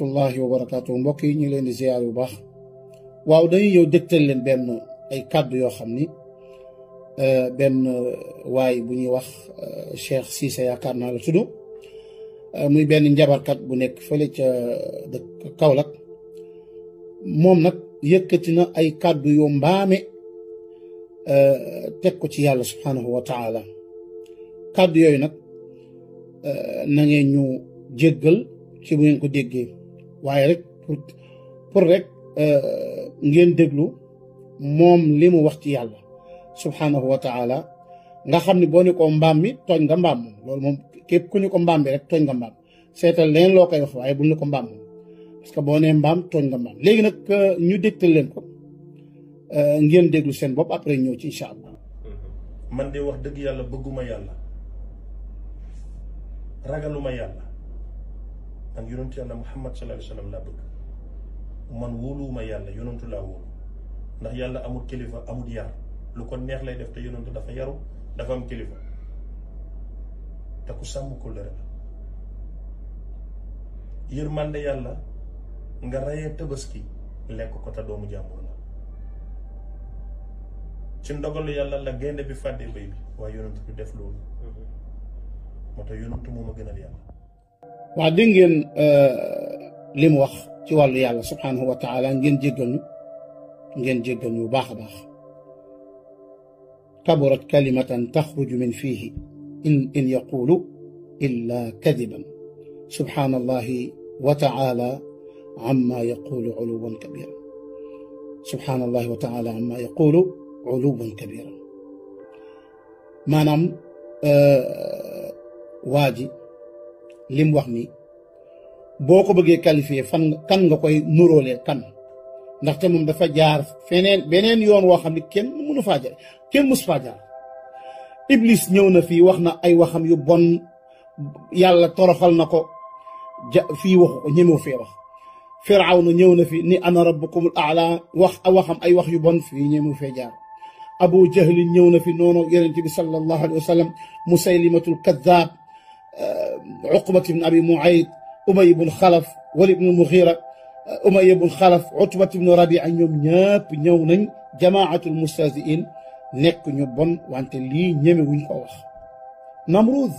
Allahi wa barakaatu mbokk yi ñu leen di ziar bu baax waaw dañuy ñëw dégtal leen benn ay kàddu yoo xam ni benn waay bu ñuy wax Cheikh Cissé yaakaar naa la tudd muy benn njabarkat bu nekk fële ca dëkk Kaolack moom nag yëkkati na ay kàddu yu mbaame teg ko ci yàlla subhanahu wa taala kàddu yooyu nag na ngeen ñu jéggal ci bu ngeen ko déggee waaye rek pour rek ngeen déglu moom li mu wax ci yàlla subhanahu wa taala nga xam ne boo ni ko mbaam mi tooñ nga mbaam moom loolu moom képp ku ni ko mbaam bi rek tooñ nga mbaam seetal leen loo koy wax waaye bul ni ko mbaam moom parce que boo nee mbaam tooñ nga mbaam léegi nag ñu dégtal leen ko ngeen déglu seen bopp après ñëw ci incha allah. man de wax dëgg yàlla bëgguma yàlla ragaluma yàlla man yonentu yàlla Muhammad sallallahu alayhi wa sallam laa bëgg man wóoluwuma yàlla yonentu laa wóolu ndax yàlla amul kilifa amul yar lu ko neex lay def te yonentu dafa yaru dafa am kilifa te ku sàmm ko la yërmande yàlla nga rayee tabaski lekk ko te doomu jàmbur la ci ndogalu yàlla la gaynde bi fàddee béy bi waaye yonentu bi def loolu moo tax yonentu moom a gënal yàlla. waa dégg ngeen li mu wax ci wàllu yàlla subhanahu wa taala ngeen jéggal ñu bu baax a baax kaburat kalimatan taxruju min fiihi in yaqulu illa kadiban subhanallahi wa taala amma yaqulu uluwan kabira subhanallahi wa taala amma yaqulu uluwan kabira maanaam waa ji lim wax ni boo ko bëggee qualifié kan nga koy nuróolee kan ndaxte moom dafa jaar beneen yoon woo xam ne kenn mënu faa jaar kenn mësu faa jaar iblis ñëw na fii wax na ay waxam yu bon yàlla toroxal na ko fii waxu ko ñemewu fee wax firawna ñëw na fi ni ana rabbukumul aala waxam ay wax yu bon fii ñemewu fee jaar abu jahli ñëw na fi noonu yonent bi sallallahu alayhi wa sallam musaylimatul kaddaab uqbat ibn abi muayt umay ibn xalaf wali ibn mughira umay ibn xalaf utbat ibn rabia ñoom ñëpp ñëw nañ jamaatul mustahziin nekk ñu bon wante lii ñeme wuñ ko wax namrud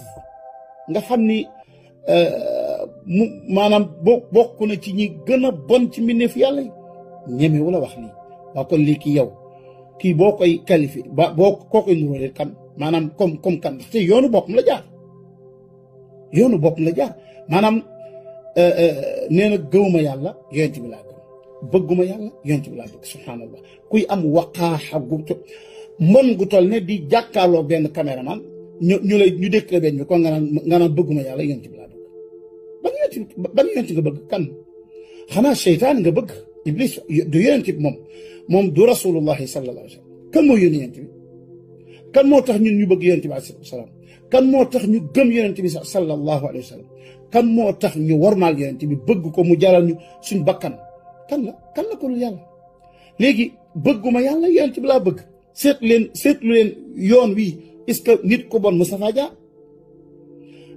nga xam ni maanaam bokk na ci ñi gën a bon ci mbindeef yàlla yi ñeme wu la wax lii waa kon lii kii yow kii boo koy qualifié boo koo koy nuróole kan maanaam comme kan te yoonu boppam la jaar maanaam nee na gëwuma yàlla yonent bi laa gëm bëgguma yàlla yonent bi laa bëgg subhanallah kuy am waqaaxa gu mbon gu toll ne di jàkkaarloo benn caméraman ñu dékk la benn bi kon nga naan bëgguma yàlla yonent bi laa bëgg ban yonent nga bëgg kan xanaa seytaan nga bëgg iblis du yonent bi moom du rasulullahi sallallahu alayhi wa sallam kan moo yónni yonent bi kan moo tax ñun ñu bëgg yonent bi alayhi salaam kan moo tax ñu gëm yonent bi sallallahu alayhi wa sallam kan moo tax ñu warmaal yonent bi bëgg ko mu jaral ñu suñ bakkan kan la ko dul yàlla léegi bëgguma yàlla yonent bi laa bëgg seetlu leen yoon wi est-ce que nit ko bon Moustapha Dia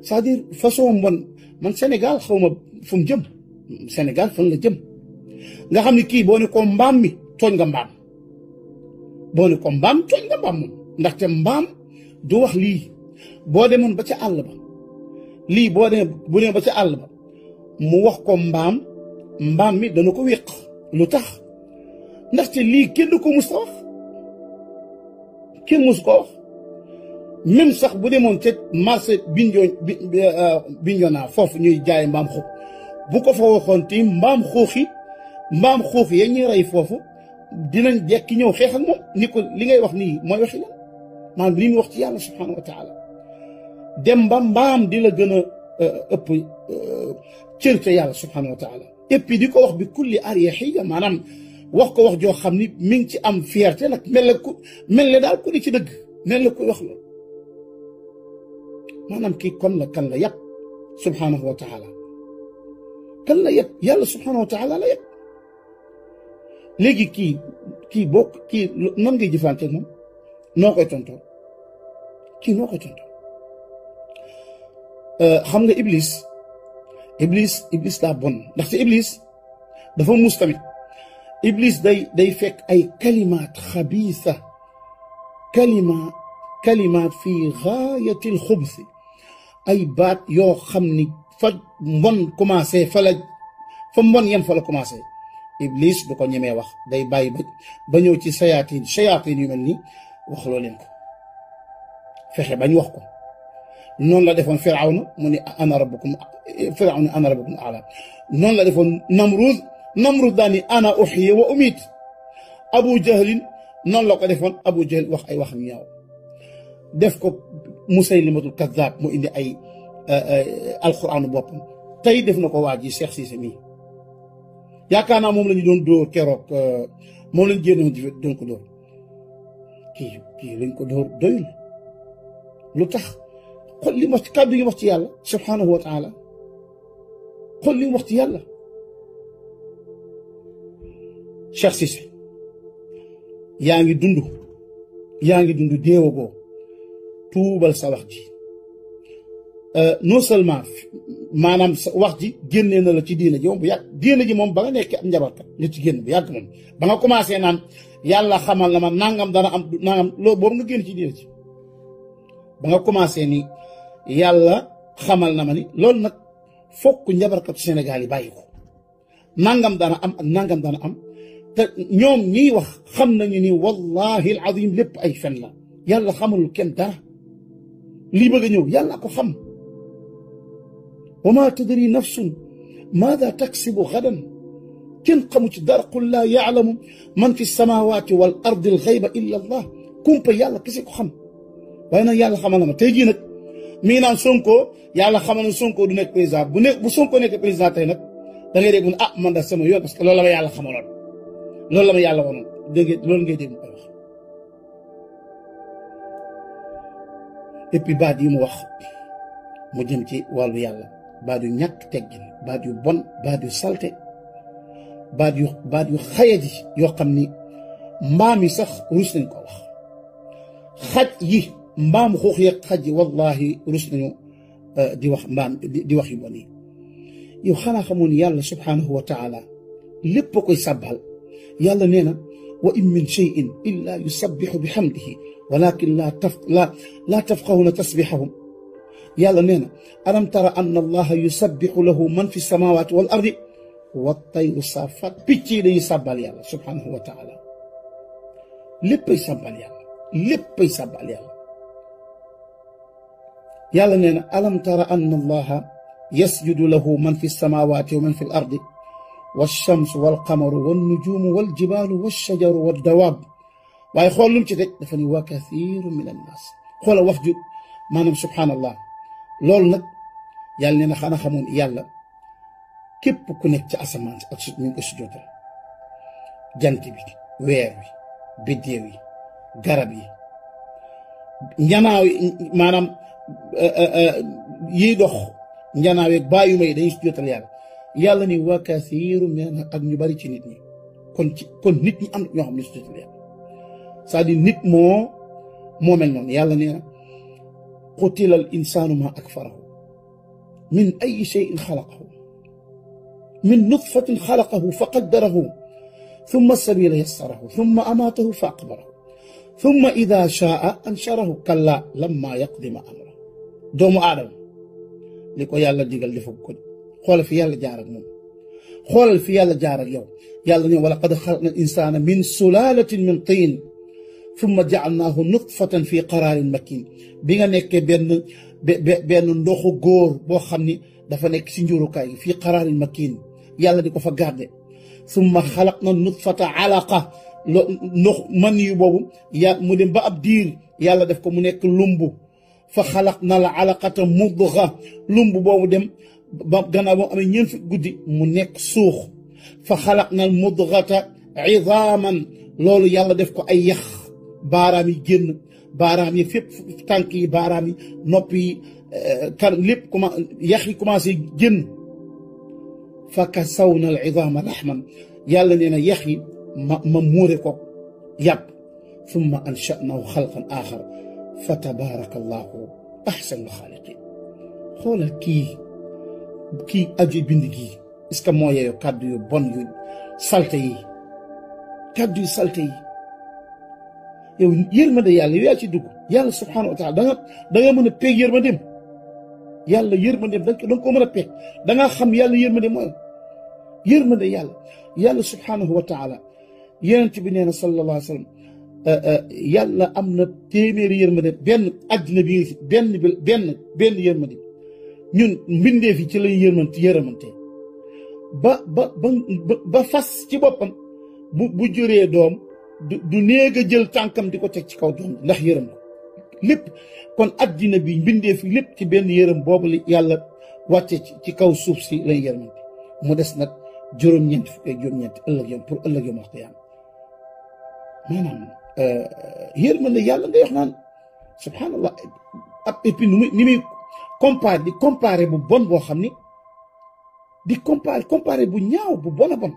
c'est-à-dire façon bon man Sénégal xaw ma fu mu jëm Sénégal fan la jëm nga xam ne kii boo ne ko mbaam mi tooñ nga mbaam boo ne ko mbaam tooñ nga mbaam moom ndaxte mbaam du wax lii boo demoon ba ca àll ba lii bu demee ba ca àll ba mu wax ko mbaam mi dana ko wéq lu tax ndaxte lii kenn du ko mus a wax kenn mus ko wax même sax bu demoon ca marché Bignona foofu ñuy jaay mbaam xuux bu ko fa waxoon te mbaam xuux ya ñuy rey foofu dinañ jekki ñëw xeex ak moom ni ko li ngay wax nii mooy waxi la maanaam li muy wax ci yàlla subhanahu wa taala dem ba mbaam di la gën a ëpp cër ca yàlla subhanahu wa taala et puis di ko wax bi kulli aryahiya maanaam wax ko wax joo xam ni mi ngi ci am fierté nag mel ne daal ku ne ci dëgg mel la koy wax loolu maanaam kii kon la kan la yàpp subhanahu wa taala kan la yàpp yàlla subhanahu wa taala la yàpp léegi kii nan ngay jëfante moom noo koy tontoo xam nga iblis iblis daa bon ndaxte iblis dafa mus tamit iblis day fekk ay kalimaat xabiisa kalimaat fi gaayatil xubsi ay baat yoo xam ni fa mbon commencé fa mbon yem fa la commencé iblis du ko ñemee wax day bàyyi ba ñëw ci sayaatiin yu mel ni wax loo leen ko fexe bañ wax ko noonu la defoon firawna mu ni ana rabbukum ala noonu la defoon namrud daani ana uxyi wa umiit abu jahlin noonu la ko defoon abu jahl wax ay wax ñaaw def ko musaylimatul kaddaab mu indi ay alquraanu boppam tey def na ko waa ji Cheikh Cissé mii yaakaar naa moom la ñu doon dóor keroog moom lañ génnoon doon ko dóor kii lañ ko dóor doyul lu tax xool li mu wax ci kàddu yi wax ci yàlla subhanahu wa taala xool li mu wax ci yàlla Cheikh Cissé yaa ngi dund déewagoo tuubal sa wax ji non seulement maanaam sa wax ji génnee na la ci diina ji moom bu yàgg diina ji moom ba nga nekk am njabarkat nga ci génn bu yàgg moom ba nga commencé naan yàlla xamal na ma nangam dana am nangam loolu boobu nga génn ci diina ji ba nga commencé ni yàlla xamal na ma ni loolu nag fokk njabarkatu Sénégal yi bàyyi ko nangam dana am ak nangam dana am te ñoom ñiy wax xam nañu ni wallahi alazim lépp ay fen la yàlla xamalul kenn dara lii bëgg a ñëw yàlla ko xam wa ma tadri nafsun maada taksibu gadan kenn xamu ci dara qul laa yaalamu man fi samawati wal ardi al xayba illa allah kumpa yàlla kese ko xam waaye nag yàlla xamal na ma tey jii nag mi ngi naan Sonko yàlla xamal na Sonko du nekk président bu Sonko nekk président tey nag da ngay dégg mu ne ah man da sama yoon parce que loolu la ma yàlla xamaloon loolu la ma yàlla wonoon dégg loolu ngay dégg mu koy wax et puis baat yi mu wax mu jëm ci wàllu yàlla baat yu ñàkk teggin baat yu bon baat yu salte baat yu xayadi yoo xam ni mbaam yi sax rus nañ ko wax xaj yi mbaam xuux yeeg xaj yi wallahi rus nañu di wax mbaam di wax yu bon yi yow xanaa xamoon yàlla subhanahu wa taala lépp a koy sàbbal yàlla nee na wa in min cheyin illa yusabbixu bi xamdihi walakin laa tafqahuna tasbixahum yàlla nee na alam tara anna allaha yusabbixu lahu man fi samawati wal ardi wa tayru saafat picc yi dañuy sàbbal yàlla subhanahu wa taala léppay sàbbal yàlla léppay sàbbal yàlla yàlla nee na alam tara anna allaha yasjudu lahu man fi samawati wa man fi l ardi walchamsu walqamaru walnujumu waljibalu walshajaru waldawaab waaye xool lu mu ci teg dafa ni wa kathiru min annaas xoola wax ju maanaam subhaanallah loolu nag yàlla nee na xanaa xamoon yàlla képp ku nekk ci asamaan ak suuf ñu ngi ko sujjóotal jant bi weer wi biddéew yi garab yi njanaaw yi maanaam yiy dox njanaaw yeeg bàyyu may dañuy sujjóotal yàlla ni wa kathiru min ak ñu bari ci nit ñi kon nit ñi am ñoo xam ne sujjóotal yàlla c'est-à-dire nit moo mel noonu yàlla nee na qutila al insanu ma akfarahu min ayi cheyin xalaqahu min nutfatin xalaqahu fa qaddarahu thumma sabila yassarahu thumma amaatahu fa aqbarahu thumma ida shaa ansharahu kalla lamma yaqdi ma amra doomu aadama li ko yàlla digal defu ko xoolal fi yàlla jaar ak moom xoolal fi yàlla jaar ak yow yàlla ne wa laqad xalaqna al insana min sulalatin min tiin thumma jaalnaahu nutfatan fi qaraarin makin bi nga nekkee benn ndoxu góor boo xam ni dafa nekk si njurukaay gi fii qaraarin makin yàlla di ko fa garde thumma xalaqna nutfata alaqa ndox man yu boobu mu dem ba ab diir yàlla def ko mu nekk lumbu fa xalaqna al alaqata mudga lumbu boobu dem ba gannaaw boo amee ñeent fukki guddi mu nekk suux fa xalaqna al mudgata idaaman loolu yàlla def ko ay yax baaraam yi génn baaraam yi fépp tànk yi baaraam yi nopp yi kar lépp yax yi commencé génn fa kasawna al idaama laxman yàlla nee na yax yi ma muure ko yàpp thumma ansha'nahu xalqan axar fa tabaraka allahu axsanul xaaliqin xoolal kii kii aji bind gii est-ce que moo yeeyoo kàddu yu bon yu salte yi kàddu yu salte yi yow yërmande yàlla yow yaa ci dugg yàlla subhanahu wa taala da nga mën a peeg yërmandeem yàlla yërmandeem da nga ko mën a peeg da nga xam yàlla yërmandeem mooy yërmande yàlla subhanahu wa taala yonent bi nee na sallallahu alayhi wa sallam yàlla am na téeméeri yërmande benn àddina bi benn yërmande ñun mbindeef yi ci lay yërmante ba fas ci boppam bu juree doom du néeg a jël tànkam di ko teg ci kaw doom ndax yërëm ko lépp kon àddina bi mbindeef yi lépp ci benn yërëm boobu la yàlla wàcce ci kaw suuf si lay yërmante mu des nag juróom-ñeent fukki juróom-ñeent ëllëg yom wax qiyaama maanaam yërmande yàlla ngay wax naan subhanallah ab et puis ni muy comparé bu bon boo xam ni di comparé bu ñaaw bu bon a bon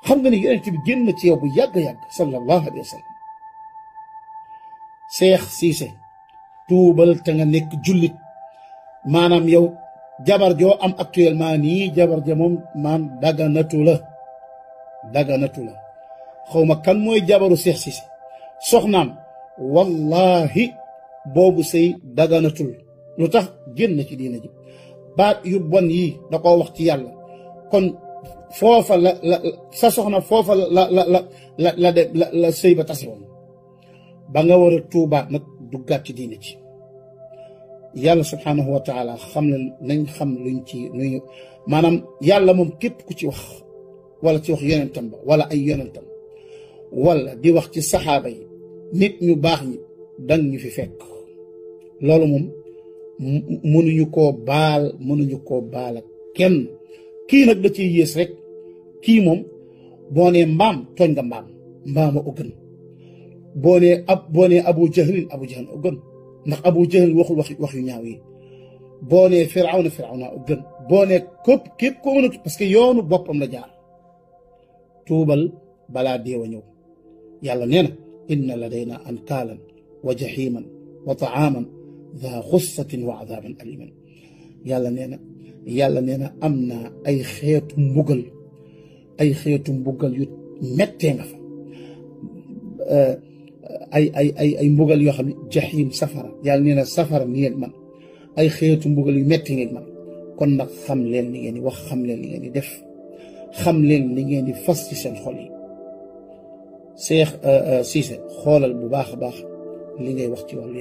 xam nga ni yonent bi génn ci yow bu yàgg-yàgg sallallahu alayhi wa sallam Cheikh Cissé tuubal te nga nekk jullit maanaam yow jabar joo am actuellement nii jabar ja moom daganatu la xawma kan mooy jabaru Cheikh Cissé soxnaam wallahi boobu sëy daganatul lu tax génn ci diina ji baat yu bon yi da koo wax ci yàlla kon foofa la sa soxna foofa la sëy ba tase woon ba nga war a tuubaat nag duggaat ci diina ji yàlla subhanahu wa taala xam nañ xam luñ ci nuñu maanaam yàlla moom képp ku ci wax wala ci wax yonentam ba wala ay yonentam wala di wax ci saxaaba yi nit ñu baax ñi dang ñu fi fekk loolu moom mënuñu koo baal ak kenn kii nag da ciy yées rek kii moom boo nee mbaam tooñ nga mbaama o gën boo nee abu jahlin o gën ndax abu jahlin waxul wax yu ñaaw yi boo nee firawna o gën boo nee képp koo mën a parce que yoonu boppam la jaar tuubal balaa deewa ñëw yàlla nee na inna ladayna ankaalan wa jahiman wa taaman daa xussatin wa adaaban aliman yàlla nee na am na ay xeetu mbugal yu mettee nga fa ay mbugal yoo xam ne jahim safara yàlla nee na safara ni ngeen man ay xeetu mbugal yu metti ngeen man kon nag xam leen li ngeen di wax xam leen li ngeen di def xam leen li ngeen di fas ci seen xol yi Cheikh Cissé xoolal bu baax a baax li ngay wax ci wàllu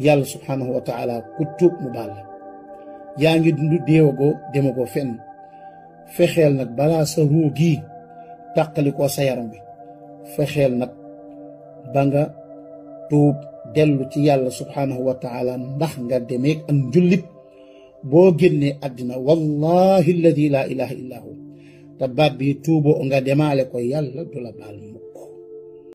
yàlla subhanahu wa taala ku tuub mu baal la yaa ngi dund demagoo fenn fexeel nag balaa sa ruu gii tàqalikoo sa yaram bi fexeel nag ba nga tuub dellu ci yàlla subhanahu wa taala ndax nga demeeg ak njullit boo génnee àddina wallahi alladi laa ilaha illa hu te baat bi tuuboo nga demaale ko yàlla du la baal mukk